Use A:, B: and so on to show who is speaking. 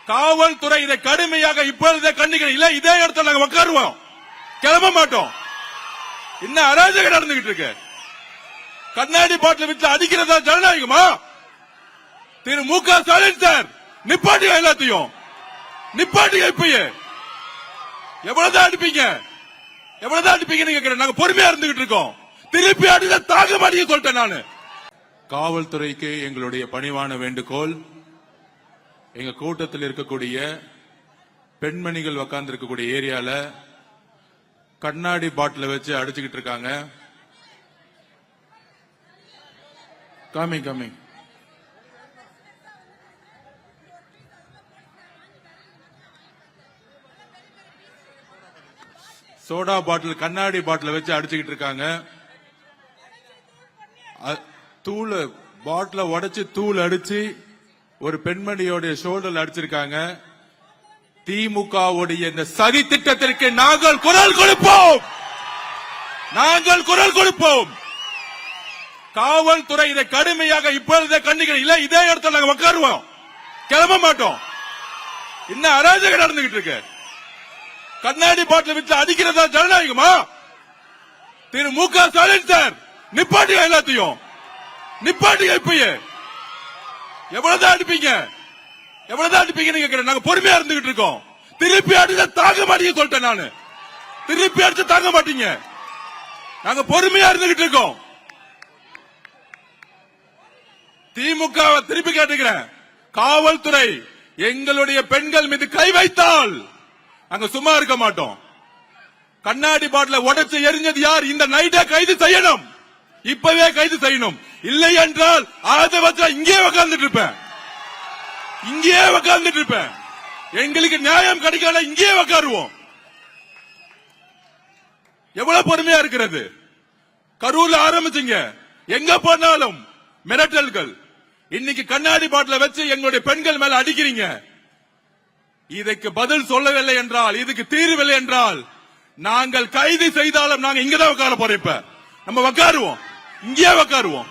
A: காவல்துறை இதை கடுமையாக இப்பொழுதே கண்டிக்கிறோம். இல்ல இதே இடத்துல நாங்க உட்காருவோம், கிளம்ப மாட்டோம். என்ன அராஜகம் நடந்துகிட்டு இருக்கு? கண்ணாடி பாட்டில் விட்டு அடிக்கிறதா ஜனநாயகமா? திரு மு.க. ஸ்டாலின் சார், நிப்பாட்டியா எல்லாத்தையும், நிப்பாட்டியா. இப்பயே எவ்வளவுதான் அடிப்பீங்க, எவ்வளவுதான் அடிப்பீங்க? நீங்க நாங்க பொறுமையா இருந்துகிட்டு இருக்கோம். திருப்பி அடிக்க தாங்க மாட்டீங்க சொல்லிட்டேன் நானு. காவல்துறைக்கு எங்களுடைய பணிவான வேண்டுகோள், எங்க கூட்டத்தில் இருக்கக்கூடிய பெண்மணிகள் உட்கார்ந்து இருக்கக்கூடிய ஏரியால கண்ணாடி பாட்டில வச்சு அடிச்சுக்கிட்டு இருக்காங்க. கமிங் சோடா பாட்டில் கண்ணாடி பாட்டில வச்சு அடிச்சுக்கிட்டு இருக்காங்க. தூள் பாட்டில உடைச்சு தூள் அடிச்சு ஒரு பெண்மணியோட ஷோல்டர் அடிச்சிருக்காங்க. திமுகவுடைய இந்த சதி திட்டத்திற்கு நாங்கள் குரல் கொடுப்போம், நாங்கள் குரல் கொடுப்போம். காவல்துறை இதை கடுமையாக இப்பொழுதே கண்டிக்கிறோம். இல்ல இதே இடத்துல நாங்க உட்காருவோம், கிளம்ப மாட்டோம். என்ன அராஜகம் நடந்துகிட்டு இருக்கு? கண்ணாடி பாட்டில் விட்டு அடிக்கிறதா ஜனநாயகமா? திரு மு.க. ஸ்டாலின் சார், நிப்பாட்டியா எல்லாத்தையும், நிப்பாட்டியா. இப்பயே எவ்வளவுதான் அடிப்பீங்க, எவ்வளவுதான் அடிப்பீங்க? நீங்க நாங்க பொறுமையா இருந்துகிட்டு இருக்கோம். திருப்பி அடிக்க தாங்க மாட்டீங்க சொல்லிட்டேன் நானு. திருப்பி அடிச்சு தாங்க மாட்டீங்க. நாங்க பொறுமையா இருந்துகிட்டு இருக்கோம். திமுக திருப்பி கேட்டுக்கிறேன், காவல்துறை எங்களுடைய பெண்கள் மீது கை வைத்தால் நாங்க சும்மா இருக்க மாட்டோம். கண்ணாடி பாட்டில உடைச்சு எரிஞ்சது யார்? இந்த நைட்டை கைது செய்யணும், இப்பவே கைது செய்யணும். இல்லை என்றால் ஆதவற்ற இங்கே உட்கார்ந்துட்டு இருப்பேன், இங்கே உட்கார்ந்துட்டு இருப்பேன். எங்களுக்கு நியாயம் கிடைக்கல, இங்கே உட்காருவோம். எவ்வளவு பொறுமையா இருக்கிறது? கரூர்ல ஆரம்பிச்சீங்க, எங்க போனாலும் மிரட்டல்கள். இன்னைக்கு கண்ணாடி பாட்டில வச்சு எங்களுடைய பெண்கள் மேல அடிக்கிறீங்க. இதுக்கு பதில் சொல்லவில்லை என்றால், இதுக்கு தீர்வில்லை என்றால் நாங்கள் கைது செய்தாலும் நாங்க இங்கதான் உட்கார போறோம். இப்ப நம்ம உட்காருவோம், இங்கே உட்காருவோம்.